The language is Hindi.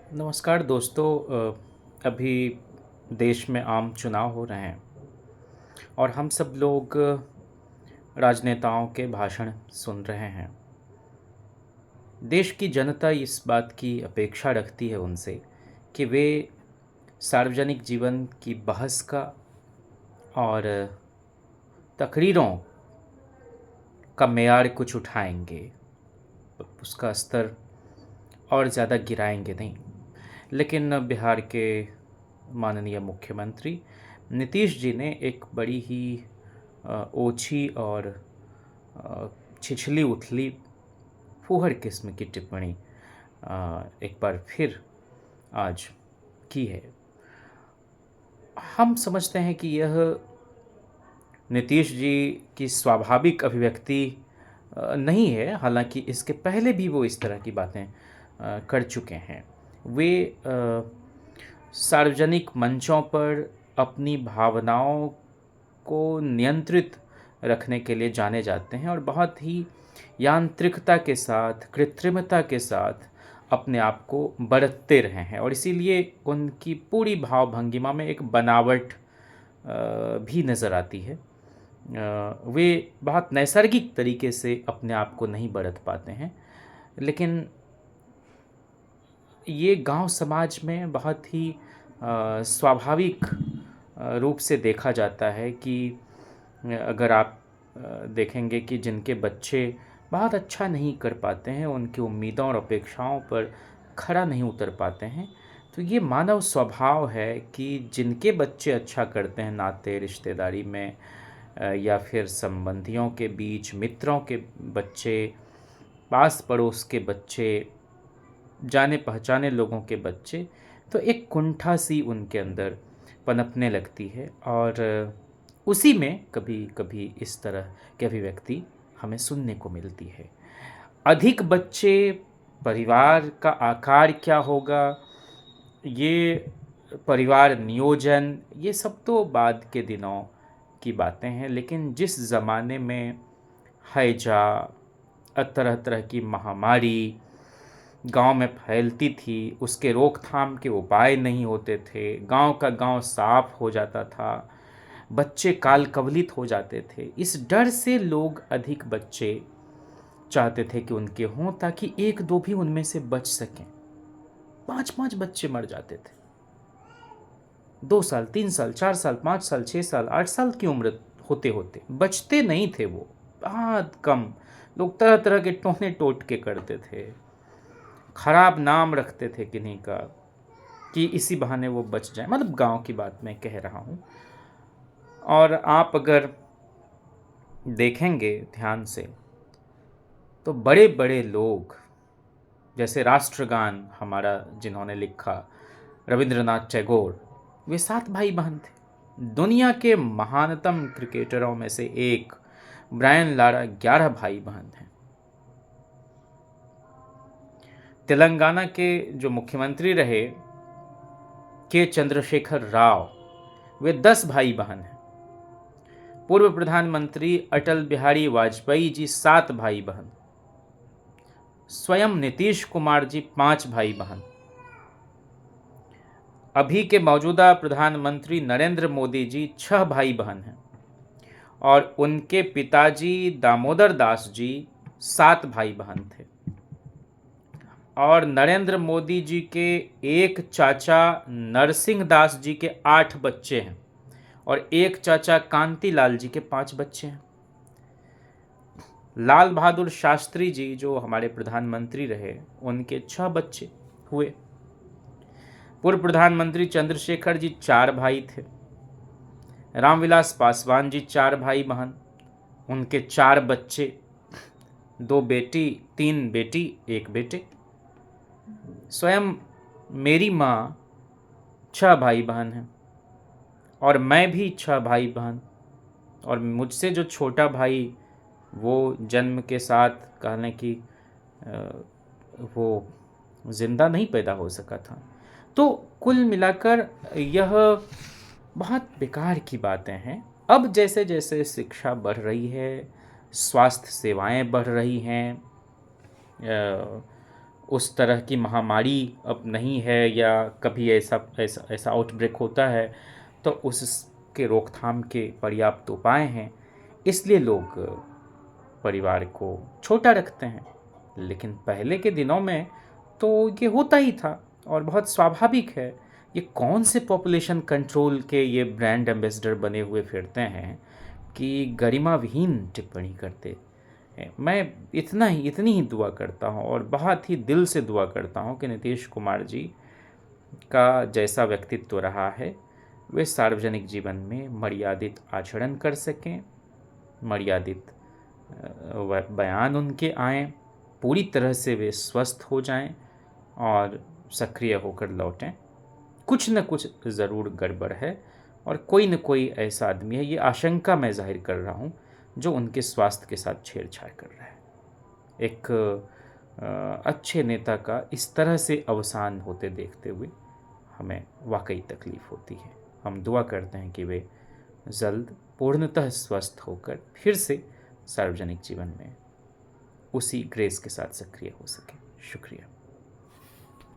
नमस्कार दोस्तों। अभी देश में आम चुनाव हो रहे हैं और हम सब लोग राजनेताओं के भाषण सुन रहे हैं। देश की जनता इस बात की अपेक्षा रखती है उनसे कि वे सार्वजनिक जीवन की बहस का और तकरीरों का मेयार कुछ उठाएंगे, उसका स्तर और ज़्यादा गिराएंगे नहीं। लेकिन बिहार के माननीय मुख्यमंत्री नीतीश जी ने एक बड़ी ही ओछी और छिछली उथली फूहड़ किस्म की टिप्पणी एक बार फिर आज की है। हम समझते हैं कि यह नीतीश जी की स्वाभाविक अभिव्यक्ति नहीं है। हालांकि इसके पहले भी वो इस तरह की बातें कर चुके हैं। वे सार्वजनिक मंचों पर अपनी भावनाओं को नियंत्रित रखने के लिए जाने जाते हैं और बहुत ही यांत्रिकता के साथ, कृत्रिमता के साथ अपने आप को बरतते रहे हैं और इसीलिए उनकी पूरी भाव भंगिमा में एक बनावट भी नज़र आती है। वे बहुत नैसर्गिक तरीके से अपने आप को नहीं बरत पाते हैं। लेकिन ये गांव समाज में बहुत ही स्वाभाविक रूप से देखा जाता है कि अगर आप देखेंगे कि जिनके बच्चे बहुत अच्छा नहीं कर पाते हैं, उनकी उम्मीदों और अपेक्षाओं पर खरा नहीं उतर पाते हैं, तो ये मानव स्वभाव है कि जिनके बच्चे अच्छा करते हैं नाते रिश्तेदारी में या फिर संबंधियों के बीच, मित्रों के बच्चे, पास पड़ोस के बच्चे, जाने पहचाने लोगों के बच्चे, तो एक कुंठा सी उनके अंदर पनपने लगती है और उसी में कभी कभी इस तरह की अभिव्यक्ति हमें सुनने को मिलती है। अधिक बच्चे, परिवार का आकार क्या होगा, ये परिवार नियोजन, ये सब तो बाद के दिनों की बातें हैं। लेकिन जिस ज़माने में हैजा, तरह तरह की महामारी गांव में फैलती थी, उसके रोकथाम के उपाय नहीं होते थे, गांव का गांव साफ हो जाता था, बच्चे काल कवलित हो जाते थे, इस डर से लोग अधिक बच्चे चाहते थे कि उनके हों ताकि एक दो भी उनमें से बच सकें। 5-5 बच्चे मर जाते थे, 2 साल, 3 साल, 4 साल, 5 साल, 6 साल, 8 साल की उम्र होते होते बचते नहीं थे। वो बहुत कम लोग तरह तरह के टोने टोटके करते थे, खराब नाम रखते थे किन्हीं का कि इसी बहाने वो बच जाए। मतलब गांव की बात मैं कह रहा हूँ। और आप अगर देखेंगे ध्यान से तो बड़े बड़े लोग, जैसे राष्ट्रगान हमारा जिन्होंने लिखा, रविंद्रनाथ टैगोर, वे 7 भाई बहन थे। दुनिया के महानतम क्रिकेटरों में से एक ब्रायन लारा 11 भाई बहन हैं। तेलंगाना के जो मुख्यमंत्री रहे के चंद्रशेखर राव, वे 10 भाई बहन हैं। पूर्व प्रधानमंत्री अटल बिहारी वाजपेयी जी 7 भाई बहन। स्वयं नीतीश कुमार जी 5 भाई बहन। अभी के मौजूदा प्रधानमंत्री नरेंद्र मोदी जी 6 भाई बहन हैं और उनके पिताजी दामोदर दास जी 7 भाई बहन थे। और नरेंद्र मोदी जी के एक चाचा नरसिंह दास जी के 8 बच्चे हैं और एक चाचा कांतिलाल जी के 5 बच्चे हैं। लाल बहादुर शास्त्री जी जो हमारे प्रधानमंत्री रहे, उनके 6 बच्चे हुए। पूर्व प्रधानमंत्री चंद्रशेखर जी 4 भाई थे। रामविलास पासवान जी 4 भाई बहन, उनके 4 बच्चे, 2 बेटी, 3 बेटी, 1 बेटे। स्वयं मेरी माँ 6 भाई बहन हैं और मैं भी 6 भाई बहन। और मुझसे जो छोटा भाई, वो जन्म के साथ कहने की वो जिंदा नहीं पैदा हो सका था। तो कुल मिलाकर यह बहुत बेकार की बातें हैं। अब जैसे जैसे शिक्षा बढ़ रही है, स्वास्थ्य सेवाएं बढ़ रही हैं, उस तरह की महामारी अब नहीं है या कभी ऐसा ऐसा ऐसा आउटब्रेक होता है तो उसके रोकथाम के पर्याप्त उपाय हैं, इसलिए लोग परिवार को छोटा रखते हैं। लेकिन पहले के दिनों में तो ये होता ही था और बहुत स्वाभाविक है। ये कौन से पॉपुलेशन कंट्रोल के ये ब्रांड एम्बेसडर बने हुए फिरते हैं कि गरिमा विहीन टिप्पणी करते हैं। मैं इतनी ही दुआ करता हूँ और बहुत ही दिल से दुआ करता हूँ कि नीतीश कुमार जी का जैसा व्यक्तित्व रहा है वे सार्वजनिक जीवन में मर्यादित आचरण कर सकें, मर्यादित बयान उनके आएँ, पूरी तरह से वे स्वस्थ हो जाएं और सक्रिय होकर लौटें। कुछ न कुछ ज़रूर गड़बड़ है और कोई न कोई ऐसा आदमी है, ये आशंका मैं जाहिर कर रहा हूँ, जो उनके स्वास्थ्य के साथ छेड़छाड़ कर रहा है। एक अच्छे नेता का इस तरह से अवसान होते देखते हुए हमें वाकई तकलीफ़ होती है। हम दुआ करते हैं कि वे जल्द पूर्णतः स्वस्थ होकर फिर से सार्वजनिक जीवन में उसी ग्रेस के साथ सक्रिय हो सके। शुक्रिया।